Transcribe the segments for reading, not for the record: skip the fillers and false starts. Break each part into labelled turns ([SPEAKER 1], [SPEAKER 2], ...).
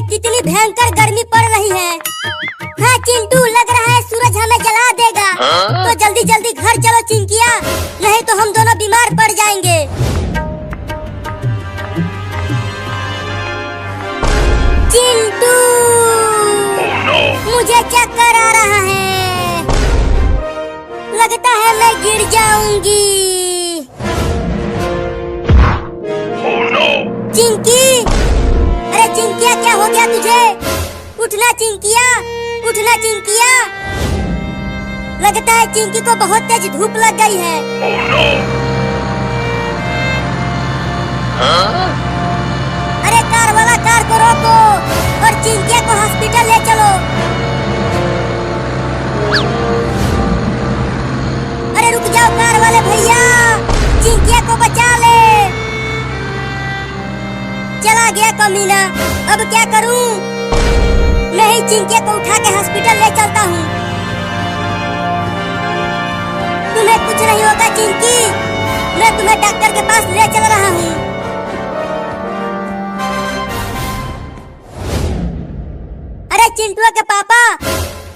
[SPEAKER 1] कितनी भयंकर गर्मी पड़ रही है। हाँ चिंटू, लग रहा है सूरज हमें जला देगा। तो जल्दी जल्दी घर चलो चिंकिया, नहीं तो हम दोनों बीमार पड़ जाएंगे। चिंटू, मुझे चक्कर आ रहा है, लगता है मैं गिर जाऊंगी। चिंकी, अरे चिंकिया क्या हो गया तुझे? उठना चिंकिया, उठना चिंकिया। लगता है चिंकी को बहुत तेज धूप लग गई है। अरे कार वाला, कार को रोको और चिंकिया को हॉस्पिटल ले चलो। अरे रुक जाओ कार वाले भैया, चिंकिया को बचा ले। चला गया कमीना, अब क्या करूं? मैं ही चिंकिया को उठा के हॉस्पिटल ले चलता हूँ। तुम्हें कुछ नहीं होगा चिंकी, मैं तुम्हें डॉक्टर के पास ले चल रहा हूँ। अरे चिंटू के पापा,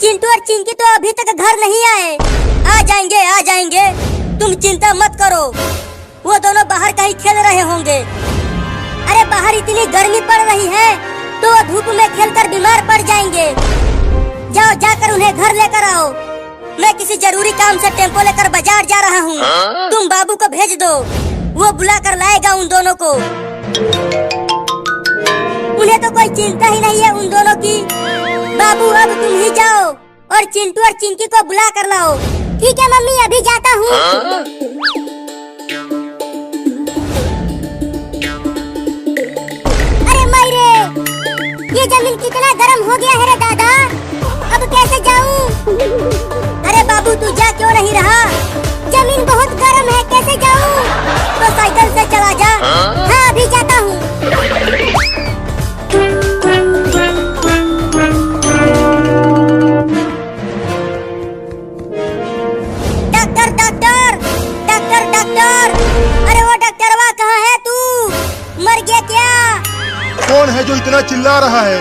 [SPEAKER 1] चिंटू और चिंकी तो अभी तक घर नहीं आए। आ जाएंगे आ जाएंगे, तुम चिंता मत करो, वो दोनों बाहर कहीं खेल रहे होंगे। अरे बाहर इतनी गर्मी पड़ रही है तो वो धूप में खेलकर बीमार पड़ जाएंगे। जाओ जाकर उन्हें घर लेकर आओ, मैं किसी जरूरी काम से टेम्पो लेकर बाजार जा रहा हूँ। तुम बाबू को भेज दो, वो बुला कर लाएगा उन दोनों को। उन्हें तो कोई चिंता ही नहीं है उन दोनों की। बाबू अब तुम ही जाओ और चिंटू और चिंकी को बुला कर लाओ। ठीक है मम्मी, अभी जाता हूँ। ये जमीन कितना गर्म हो गया है रे दादा, अब कैसे जाऊं? अरे बाबू तू जा क्यों नहीं रहा? जमीन बहुत गर्म है, कैसे जाऊं? तो साइकिल से चला जा। हाँ अभी जाता हूँ। डॉक्टर डॉक्टर डॉक्टर डॉक्टर, अरे वो डॉक्टरवा कहाँ है तू? मर गया क्या?
[SPEAKER 2] कौन है जो इतना चिल्ला रहा है?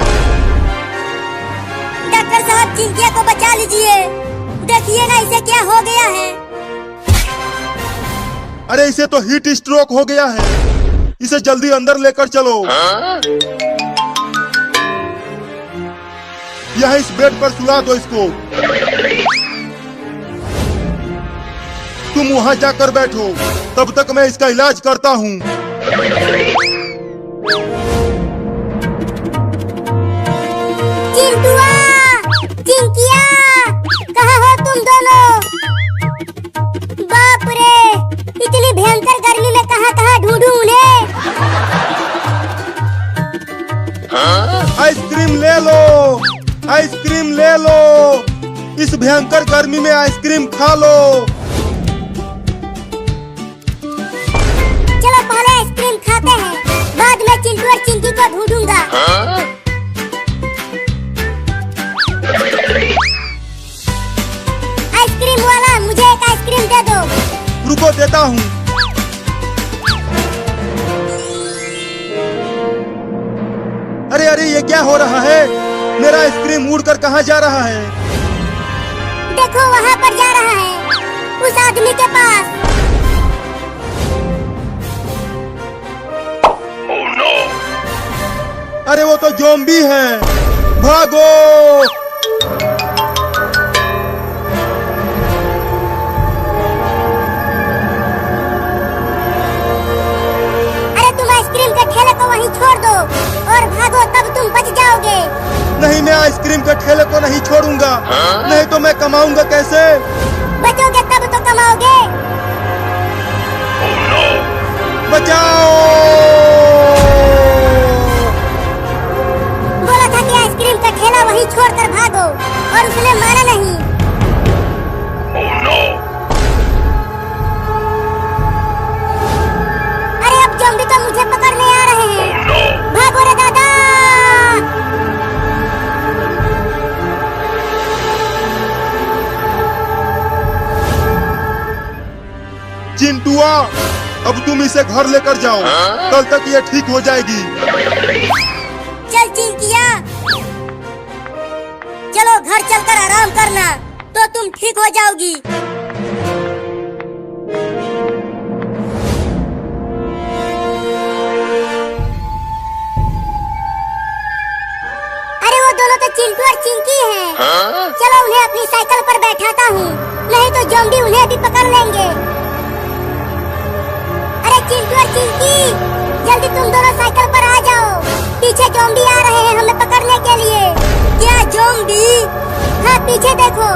[SPEAKER 1] डॉक्टर साहब चिंकिया को बचा लीजिए, देखिए ना इसे क्या हो गया है।
[SPEAKER 2] अरे इसे तो हीट स्ट्रोक हो गया है, इसे जल्दी अंदर लेकर चलो। यहाँ इस बेड पर सुला दो इसको। तुम वहाँ जाकर बैठो, तब तक मैं इसका इलाज करता हूँ।
[SPEAKER 1] चिंटुआ, चिंकिया, कहाँ हो तुम दोनों? बाप रे, इतनी भयंकर गर्मी में कहाँ ढूंढूं उन्हें?
[SPEAKER 2] आइसक्रीम ले लो, आइसक्रीम ले लो, इस भयंकर गर्मी में आइसक्रीम खा लो।
[SPEAKER 1] चलो पहले आइसक्रीम खाते हैं, बाद में चिंटू और चिंकी को ढूंढूंगा। आइसक्रीम वाला, मुझे एक आइसक्रीम दे दो।
[SPEAKER 2] रुको देता हूँ। अरे अरे ये क्या हो रहा है? मेरा आइसक्रीम उड़कर कहाँ जा रहा है?
[SPEAKER 1] देखो वहाँ पर जा रहा है, उस आदमी के पास।
[SPEAKER 2] अरे वो तो ज़ॉम्बी है, भागो।
[SPEAKER 1] वहीं छोड़ दो और भागो, तब तुम बच जाओगे।
[SPEAKER 2] नहीं, मैं आइसक्रीम के ठेले को नहीं छोड़ूंगा। नहीं तो मैं कमाऊंगा कैसे?
[SPEAKER 1] बचोगे तब तो कमाओगे।
[SPEAKER 2] बचाओ!
[SPEAKER 1] बोला था कि आइसक्रीम का ठेला वहीं छोड़कर भागो, और उसने माना नहीं। अरे अब ज़ॉम्बी तो मुझे पकड़ने आ रहे हैं। भागो रे दादा!
[SPEAKER 2] चिंटुआ, अब तुम इसे घर लेकर जाओ, कल तक ये ठीक हो जाएगी।
[SPEAKER 1] चल चिंकिया, चलो घर चलकर आराम करना तो तुम ठीक हो जाओगी। अरे वो दोनों तो चिंटू और चिंकी हैं। चलो उन्हें अपनी साइकिल पर बैठाता हूँ, नहीं तो ज़ॉम्बी उन्हें भी पकड़ लेंगे। अरे चिंटू और चिंकी, जल्दी तुम दोनों साइकिल पर आ जाओ, पीछे ज़ॉम्बी आ रहे हैं हमें पकड़ने के लिए। क्या ज़ॉम्बी? हाँ पीछे देखो।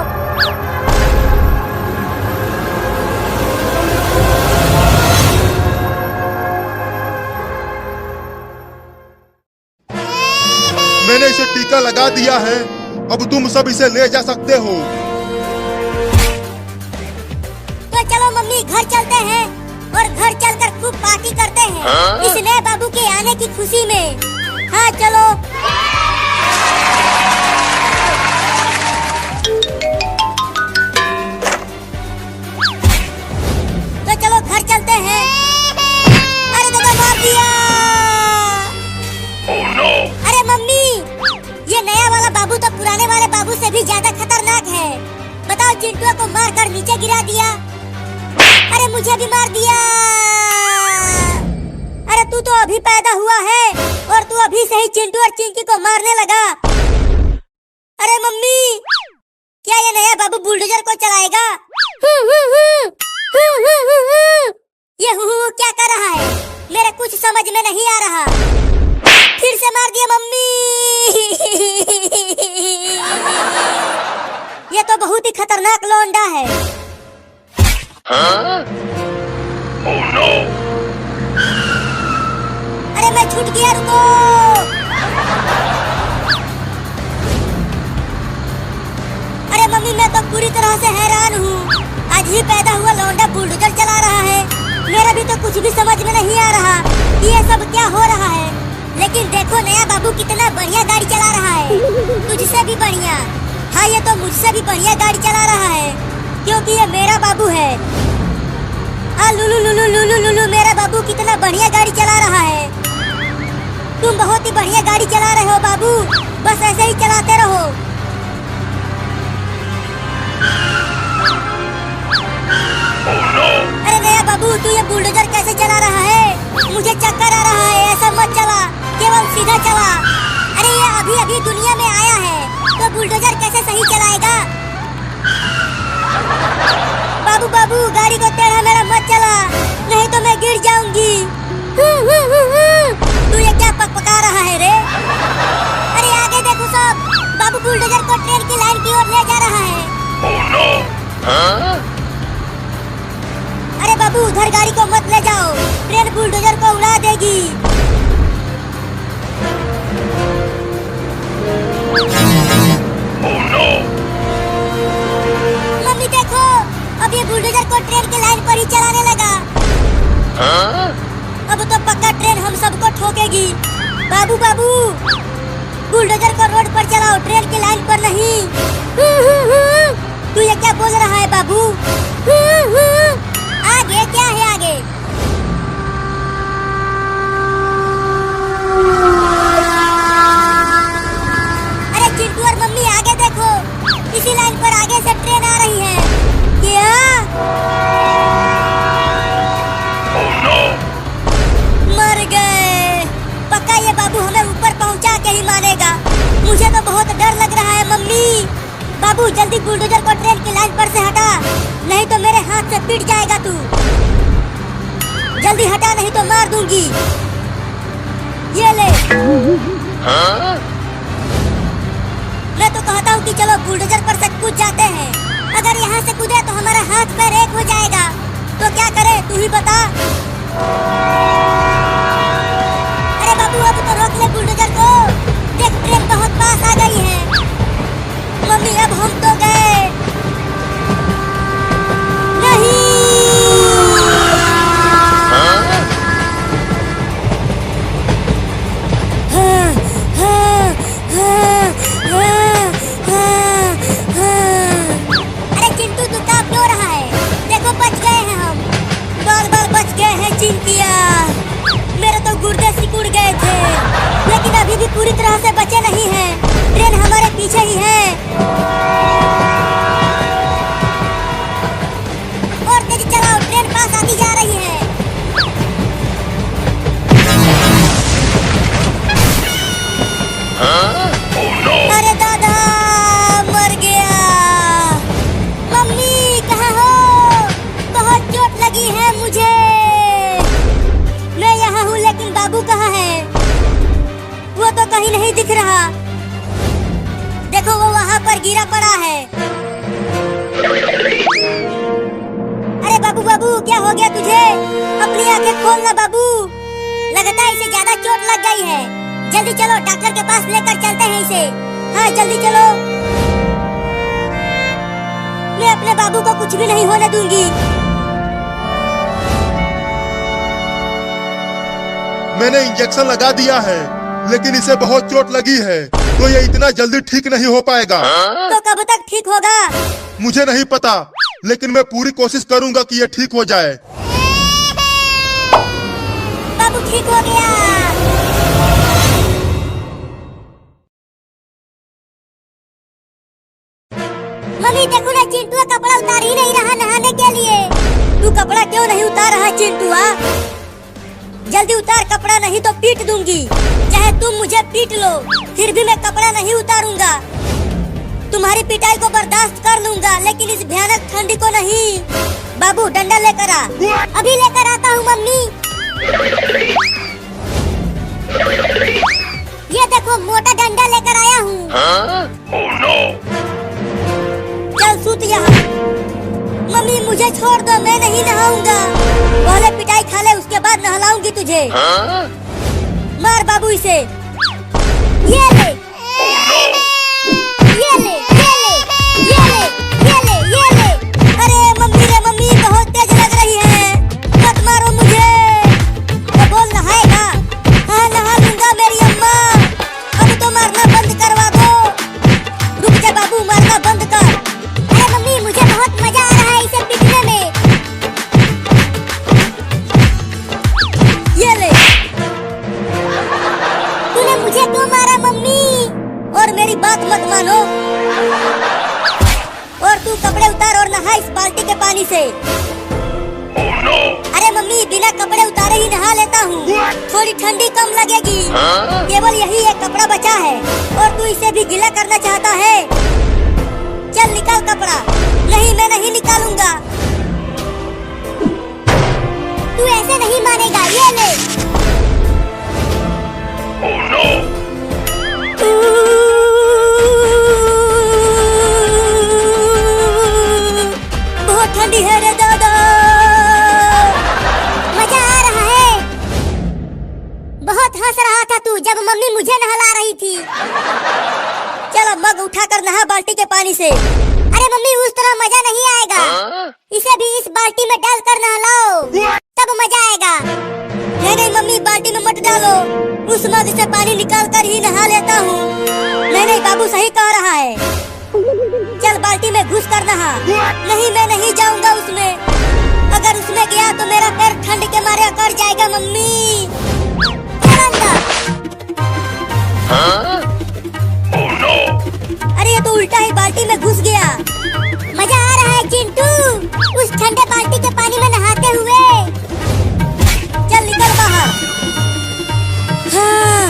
[SPEAKER 2] मैंने इसे टीका लगा दिया है, अब तुम सब इसे ले जा सकते हो।
[SPEAKER 1] तो चलो मम्मी घर चलते हैं और घर चलकर खूब पार्टी करते हैं इस नए बाबू के आने की खुशी में। हाँ चलो। तो चलो घर चलते हैं। अरे दादा मार दिया। अरे मम्मी, ये नया वाला बाबू तो पुराने वाले बाबू से भी ज्यादा खतरनाक है। बताओ, चिंटू को मारकर नीचे गिरा दिया, अरे मुझे भी मार दिया। अरे तू तो अभी पैदा हुआ है और तू अभी से ही चिंटू और चिंकी को मारने लगा। अरे मम्मी, क्या ये नया बाबू बुलडोजर को चलाएगा? ये क्या कर रहा है? मेरे कुछ समझ में नहीं आ रहा। फिर से मार दिया मम्मी। ये तो बहुत ही खतरनाक लौंडा है।
[SPEAKER 3] Oh no!
[SPEAKER 1] अरे मैं छूट गया, रुको। अरे मम्मी, मैं तो पूरी तरह से हैरान हूँ। आज ही पैदा हुआ लौंडा बुलडोजर चला रहा है। मेरा भी तो कुछ भी समझ में नहीं आ रहा कि ये सब क्या हो रहा है। लेकिन देखो नया बाबू कितना बढ़िया गाड़ी चला रहा है, तुझसे भी बढ़िया। हाँ ये तो मुझसे भी बढ़िया गाड़ी चला रहा है, क्योंकि ये मेरा बाबू है। हाँ लुलु लुलु लुलु लुलु, मेरा बाबू कितना बढ़िया गाड़ी चला रहा है। तुम बहुत ही बढ़िया गाड़ी चला रहे हो बाबू, बस ऐसे ही चलाते रहो।
[SPEAKER 3] Oh no!
[SPEAKER 1] अरे नया बाबू, तू ये बुलडोजर कैसे चला रहा है? मुझे चक्कर आ रहा है, ऐसा मत चला, केवल सीधा चला। अरे ये अभी अभी दुनिया में आया है, तो बुलडोजर कैसे सही चलाएगा? बाबू बाबू, गाड़ी को टेढ़ा मेढ़ा मत चला, नहीं तो मैं गिर जाऊंगी। तू ये क्या पकपका रहा है रे? अरे आगे देखो सब, बाबू बुलडोजर को ट्रेन की लाइन की ओर ले जा रहा है।
[SPEAKER 3] Oh no!
[SPEAKER 1] अरे बाबू, उधर गाड़ी को मत ले जाओ, ट्रेन बुलडोजर को उड़ा देगी।
[SPEAKER 3] Oh no!
[SPEAKER 1] मम्मी देखो, अब ये बुलडोजर को ट्रेन की लाइन पर ही चलाने लगा। अब तो पक्का ट्रेन हम सबको ठोकेगी। बाबू बाबू, बुलडोजर को रोड पर चलाओ, ट्रेन की लाइन पर नहीं। तू ये क्या बोल रहा है बाबू? आगे क्या है आगे? अरे चिंटू और मम्मी आगे देखो, इसी लाइन पर आगे से ट्रेन आ रही है। क्या?
[SPEAKER 3] Oh no!
[SPEAKER 1] मर गए। पक्का ये बाबू हमें ऊपर पहुंचा के ही मानेगा। मुझे तो बहुत डर लग रहा है मम्मी। बाबू जल्दी बुलडोजर को ट्रेन की लाइन पर से हटा, नहीं तो मेरे हाथ से पिट जाएगा तू। जल्दी हटा, नहीं तो मार दूंगी। ये ले। मैं तो कहता हूँ कि चलो बुलडोजर पर से कूद जाते हैं। अगर यहाँ से कूदे तो हमारा हाथ पैर एक हो जाएगा। तो क्या करे, तू ही बता। अरे बाबू, अब तो रोक ले बुलडोजर को। देख ट्रेन बहुत पास आ गई है। मम्मी अब हम तो गए। नहीं। अरे चिंटू, तू कहाँ क्यों रहा है? देखो बच गए हैं हम, बाल बाल बच गए हैं चिंकिया। मेरे तो था। देखो वो वहाँ पर गिरा पड़ा है। अरे बाबू बाबू क्या हो गया तुझे? अपनी आंखें खोलना बाबू। लगता है इसे ज्यादा चोट लग गई है। जल्दी चलो डॉक्टर के पास लेकर चलते हैं इसे। हाँ जल्दी चलो। मैं अपने बाबू को कुछ भी नहीं होने दूंगी।
[SPEAKER 2] मैंने इंजेक्शन लगा दिया है, लेकिन इसे बहुत चोट लगी है, तो ये इतना जल्दी ठीक नहीं हो पाएगा।
[SPEAKER 1] तो कब तक ठीक होगा?
[SPEAKER 2] मुझे नहीं पता, लेकिन मैं पूरी कोशिश करूंगा कि ये ठीक हो जाए।
[SPEAKER 1] बाबू ठीक हो गया। मम्मी देखो ना, चिंटू कपड़ा उतार ही नहीं रहा नहाने के लिए। तू कपड़ा क्यों नहीं उतार रहा चिंटू? जल्दी उतार कपड़ा, नहीं तो पीट दूंगी। चाहे तुम मुझे पीट लो, फिर भी मैं कपड़ा नहीं उतारूंगा। तुम्हारी पिटाई को बर्दाश्त कर लूंगा, लेकिन इस भयानक ठंडी को नहीं। बाबू डंडा लेकर आ। अभी लेकर आता हूँ मम्मी। ये देखो मोटा डंडा लेकर आया हूँ।
[SPEAKER 3] Oh no!
[SPEAKER 1] चल सूत यहाँ। मम्मी मुझे छोड़ दो, मैं नहीं नहाऊंगा। पहले पिटाई खा ले, उसके बाद नहलाऊंगी तुझे। मार बाबू इसे। ये ले, ये ले, ये ले, ये ले, ये ले, ये ले। अरे मम्मी रे मम्मी, बहुत तेज लग रही है। मत मारो मुझे। तो बोल नहाएगा? हाँ नहा लूंगा मेरी अम्मा। अब तो मारना बंद करवा दो। रुक जा बाबू, मारना बंद कर। अरे मम्मी मुझे बहुत मजा आ रहा है इसे पीटने में। ये ले। तूने मुझे क्यों मारा मम्मी? और मेरी बात मत मानो। और तू कपड़े उतार और नहा इस बाल्टी के पानी से।
[SPEAKER 3] Oh no!
[SPEAKER 1] अरे मम्मी बिना कपड़े उतारे ही नहा लेता हूँ। थोड़ी ठंडी कम लगेगी। केवल यही एक कपड़ा बचा है और तू इसे भी गीला करना चाहता है। चल निकाल कपड़ा। नहीं मैं नहीं निकालूंगा। तू ऐसे नहीं मानेगा। ये ले।
[SPEAKER 3] Oh no!
[SPEAKER 1] बहुत ठंडी है रे दादा। मजा आ रहा है। बहुत हंस रहा था तू जब मम्मी मुझे नहला रही थी। चलो मग उठाकर नहा बाल्टी के पानी से। अरे मम्मी उस तरह मजा नहीं आएगा। इसे भी इस बाल्टी में डालकर नहलाओ, तब मजा आएगा। नहीं नहीं मम्मी, बाल्टी में मत डालो। उस मग से पानी निकाल कर ही नहा लेता हूँ। नहीं नहीं बाबू सही कह रहा है। चल बाल्टी में घुस कर नहा। नहीं मैं नहीं जाऊंगा उसमें। अगर उसमें गया तो मेरा पैर ठंड के मारे अकड़ जाएगा मम्मी। चल अंदर।
[SPEAKER 3] Oh no!
[SPEAKER 1] अरे ये तो उल्टा ही बाल्टी में घुस गया। मजा आ रहा है चिंटू उस ठंडे बाल्टी के पानी में नहाते हुए। चल निकल बाहर। हाँ,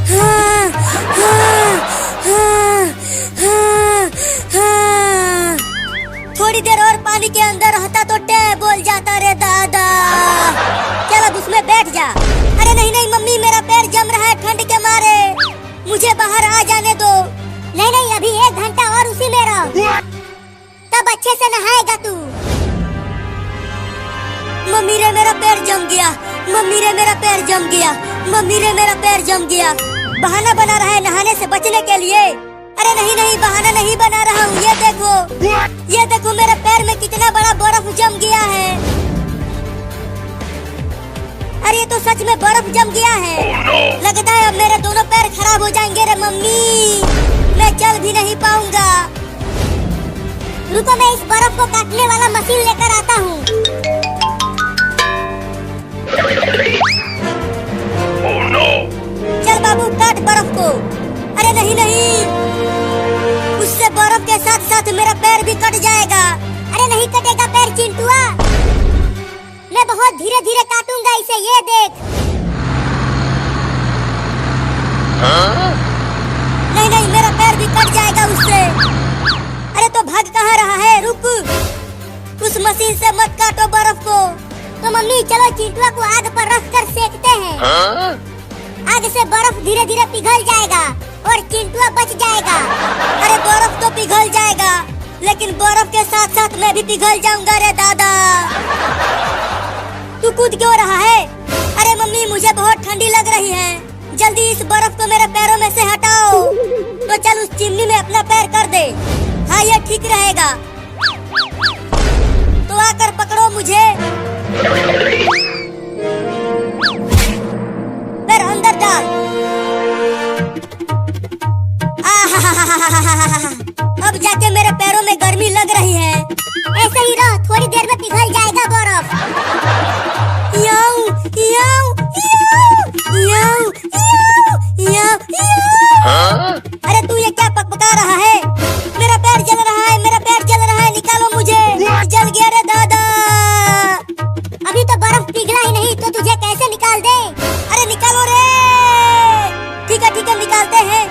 [SPEAKER 1] हाँ, हाँ, हाँ, हाँ, हाँ। थोड़ी देर और पानी के अंदर रहता तो टे बोल जाता रे दादा। चल अब उसमें बैठ जा। अरे नहीं नहीं मम्मी, मेरा पैर जम रहा है ठंड के मारे। मुझे बाहर आ जाने दो। नहीं नहीं अभी 1 घंटा और उसी में रहो, तब अच्छे से नहाएगा तू। मम्मी रे मेरा पैर जम गया। मम्मी रे मेरा पैर जम गया। मम्मी रे मेरा पैर जम गया। बहाना बना रहा है नहाने से बचने के लिए। अरे नहीं नहीं बहाना नहीं बना रहा हूँ। ये देखो, ये देखो मेरे पैर में कितना बड़ा बर्फ जम गया है। अरे ये तो सच में बर्फ जम गया है। लगता है अब मेरे दोनों पैर खराब हो जाएंगे रे मम्मी। मैं चल भी नहीं पाऊंगा। रुको मैं इस बर्फ को काटने वाला मशीन लेकर आता हूँ।
[SPEAKER 3] Oh no!
[SPEAKER 1] चल बाबू काट बर्फ को। अरे नहीं नहीं, उससे बर्फ के साथ साथ मेरा पैर भी कट जाएगा। अरे नहीं कटेगा पैर चिंटुआ, मैं बहुत धीरे धीरे काटूंगा इसे। ये देख। नहीं नहीं मेरा पैर भी कट जाएगा उससे। अरे तो भाग कहाँ रहा है? रुक, उस मशीन से मत काटो बर्फ को। तो मम्मी चलो चिंटुआ को आग पर रख कर सेकते हैं।
[SPEAKER 4] आग से बर्फ धीरे धीरे पिघल जाएगा और चिंटुआ बच जाएगा।
[SPEAKER 1] अरे बर्फ तो पिघल जाएगा, लेकिन बर्फ के साथ साथ मैं भी पिघल जाऊंगा रे दादा। तू कूद क्यों रहा है? अरे मम्मी मुझे बहुत ठंडी लग रही है, जल्दी इस बर्फ को मेरे पैरों में से हटाओ। तो चल उस चिमनी में अपना पैर कर दे। हाँ ये ठीक रहेगा। तो आकर पकड़ो मुझे। पैर अंदर डाल। अब जाके मेरे पैरों में गर्मी लग रही है।
[SPEAKER 4] ऐसे ही रहो, थोड़ी देर में पिघल जाएगा बर्फ।
[SPEAKER 1] याऊ, याऊ, याऊ, याऊ, याऊ, याऊ, याऊ। अरे तू ये क्या पकपका रहा है? मेरा पैर जल रहा है, मेरा पैर जल रहा है, निकालो मुझे। जल गया रे दादा।
[SPEAKER 4] अभी तो बर्फ पिघला ही नहीं, तो तुझे कैसे निकाल दे?
[SPEAKER 1] अरे निकालो रे। ठीक है निकालते हैं।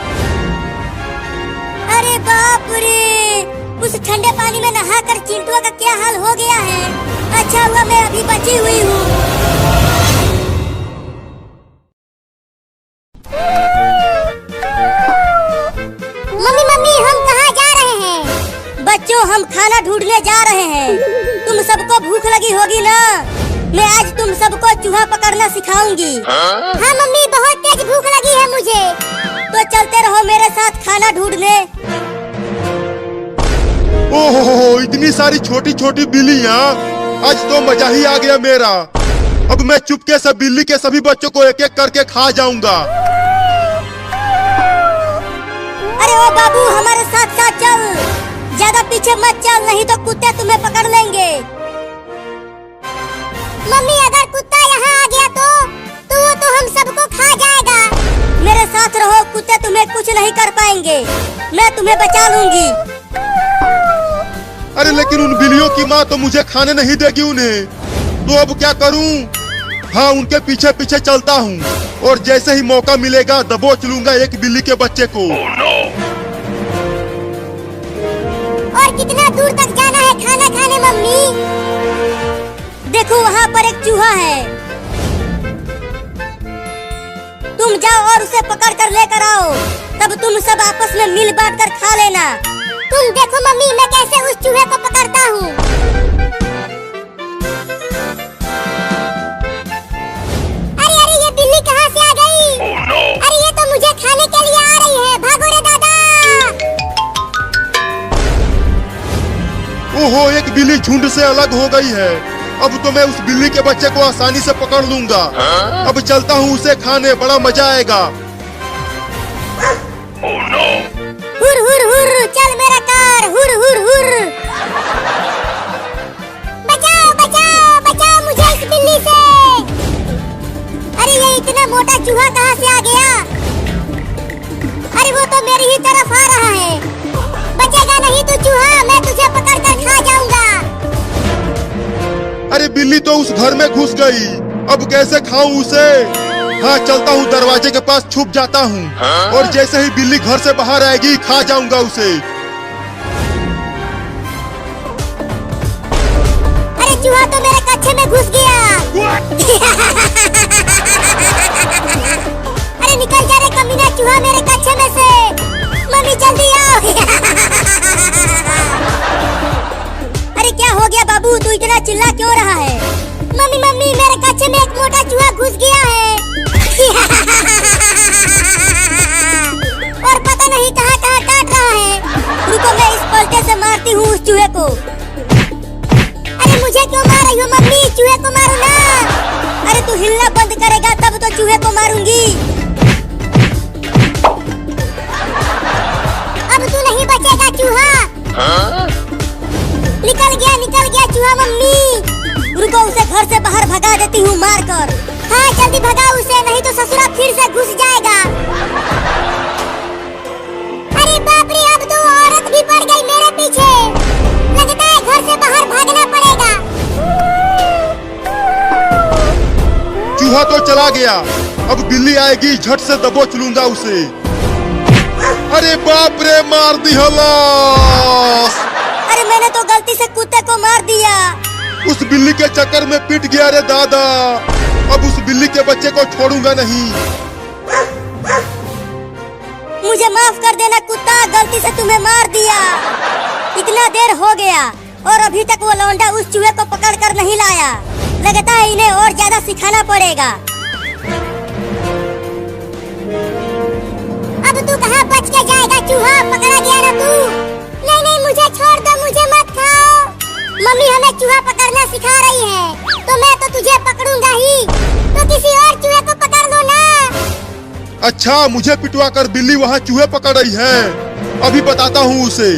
[SPEAKER 1] अरे बाप रे, उस ठंडे पानी में नहाकर चिंटुआ का क्या हाल हो गया है। अच्छा हुआ मैं अभी बची हुई हूँ।
[SPEAKER 4] मम्मी मम्मी हम कहाँ जा रहे हैं?
[SPEAKER 1] बच्चों हम खाना ढूंढने जा रहे हैं। तुम सबको भूख लगी होगी ना? मैं आज तुम सबको चूहा पकड़ना सिखाऊंगी।
[SPEAKER 4] हाँ मम्मी, बहुत तेज भूख लगी है मुझे।
[SPEAKER 1] तो चलते रहो मेरे साथ खाना ढूंढने।
[SPEAKER 2] ओहो, इतनी सारी छोटी छोटी बिल्लियाँ, आज तो मजा ही आ गया मेरा। अब मैं चुपके से बिल्ली के सभी बच्चों को एक एक करके खा जाऊंगा।
[SPEAKER 1] अरे ओ बाबू हमारे साथ साथ चल, ज्यादा पीछे मत चल, नहीं तो कुत्ते तुम्हें पकड़ लेंगे।
[SPEAKER 4] मम्मी अगर कुत्ता यहाँ आ गया तो वो तो हम सबको खा जाएगा।
[SPEAKER 1] मेरे साथ रहो, कुत्ते तुम्हें कुछ नहीं कर पाएंगे, मैं तुम्हें बचा लूंगी।
[SPEAKER 2] अरे लेकिन उन बिल्लियों की माँ तो मुझे खाने नहीं देगी उन्हें, तो अब क्या करूं? हाँ उनके पीछे पीछे चलता हूँ और जैसे ही मौका मिलेगा दबोच लूंगा एक बिल्ली के बच्चे को।
[SPEAKER 3] Oh no!
[SPEAKER 4] और कितना दूर तक जाना है खाना खाने मम्मी?
[SPEAKER 1] देखो वहाँ पर एक चूहा है, तुम जाओ और उसे पकड़ कर लेकर आओ, तब तुम सब आपस में मिल बांट कर खा लेना।
[SPEAKER 4] तुम देखो मम्मी मैं कैसे उस चूहे को पकड़ता हूँ। अरे अरे ये बिल्ली कहाँ से आ गई?
[SPEAKER 3] Oh no!
[SPEAKER 4] अरे ये तो मुझे खाने के लिए आ रही है, भागो रे दादा।
[SPEAKER 2] ओहो, एक बिल्ली झुंड से अलग हो गई है। अब तो मैं उस बिल्ली के बच्चे को आसानी से पकड़ लूंगा। अब चलता हूँ उसे खाने, बड़ा मजा आएगा।
[SPEAKER 3] Oh no!
[SPEAKER 4] हुर हुर हुर, चल मेरा कार, हुर हुर हुर। बचाओ बचाओ बचाओ मुझे इस बिल्ली से। अरे ये इतना मोटा चूहा कहाँ से आ गया? अरे वो तो मेरी ही तरफ आ रहा है। बचेगा नहीं तू चूहा, मैं तुझे पकड़ कर खा जाऊंगा।
[SPEAKER 2] अरे बिल्ली तो उस घर में घुस गई, अब कैसे खाऊं उसे? हाँ चलता हूँ, दरवाजे के पास छुप जाता हूँ और जैसे ही बिल्ली घर से बाहर आएगी खा जाऊंगा उसे।
[SPEAKER 4] अरे चूहा तो मेरे कच्छे में घुस गया। अरे निकल जा रे कमीना चूहा मेरे कच्छे में से। मम्मी जल्दी आओ।
[SPEAKER 1] अरे क्या हो गया बाबू, तू इतना चिल्ला क्यों रहा है?
[SPEAKER 4] मम्मी मम्मी मेरे कच्छे में एक मोटा चूहा घुस गया है। और पता नहीं कहाँ कहाँ काट रहा है।
[SPEAKER 1] रुको मैं इस पलटे से मारती हूँ उस चूहे को।
[SPEAKER 4] अरे मुझे क्यों मार रही हो मम्मी? चूहे को मारो ना।
[SPEAKER 1] अरे तू हिलना बंद करेगा तब तो चूहे को मारूंगी।
[SPEAKER 4] अब तू नहीं बचेगा चूहा। निकल गया चूहा मम्मी।
[SPEAKER 1] रुको उसे घर से बाहर भगा देती हूँ मार कर।
[SPEAKER 4] हाँ जल्दी भगाओ उसे, नहीं तो ससुरा फिर से घुस जाएगा। अरे बाप रे, अब तो औरत भी पड़ गई मेरे पीछे। लगता है घर से बाहर भागना पड़ेगा।
[SPEAKER 2] चूहा तो चला गया, अब बिल्ली आएगी झट से दबोच लूंगा उसे। अरे बाप रे, मार दी हलास।
[SPEAKER 1] अरे मैंने तो गलती से कुत्ते को मार दिया।
[SPEAKER 2] उस बिल्ली के चक्कर में पिट गया रे दादा। अब उस बिल्ली के बच्चे को छोड़ूंगा नहीं।
[SPEAKER 1] मुझे माफ कर देना कुत्ता, गलती से तुम्हें मार दिया। इतना देर हो गया और अभी तक वो लौंडा उस चूहे को पकड़ कर नहीं लाया। लगता है इन्हें और ज्यादा सिखाना पड़ेगा।
[SPEAKER 4] अब तू कहाँ बच के जाएगा चूहा, पकड़ा गया ना तू। नहीं नहीं मुझे छोड़ दो, मुझे मत खाओ। मम्मी हमें चूहा पकड़ना सिखा रही है, तो मैं तो तुझे पकड़ूंगा ही, तो किसी और चूहे को पकड़ लो ना।
[SPEAKER 2] अच्छा, मुझे पिटवा कर बिल्ली वहाँ चूहे पकड़ रही है, अभी बताता हूँ उसे।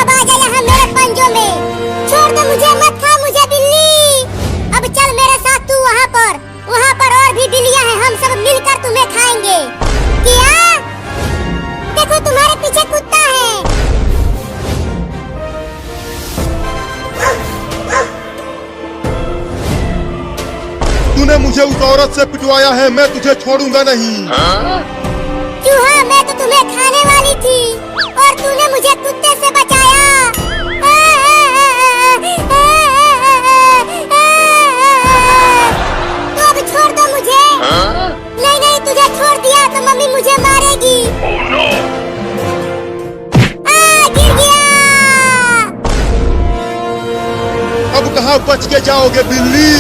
[SPEAKER 4] अब आ जा यहाँ मेरे पंजों में, छोड़ दो मुझे, मत खा मुझे बिल्ली। अब चल मेरे साथ तू वहाँ पर और भी बिल्लियाँ हैं, हम सब मिलकर तुम्हें खाएंगे। क्या? देखो तुम्हारे पीछे कुत्ता है।
[SPEAKER 2] तूने मुझे उस औरत से पिटवाया है, मैं तुझे छोड़ूंगा नहीं।
[SPEAKER 4] चूहा मैं तो तुम्हें खाने वाली थी और तूने मुझे कुत्ते से बचाया। तो अब छोड़ दो मुझे। नहीं नहीं तुझे छोड़ दिया तो मम्मी मुझे मारेगी।
[SPEAKER 3] Oh no!
[SPEAKER 4] गिर गया।
[SPEAKER 2] अब कहाँ बच के जाओगे बिल्ली?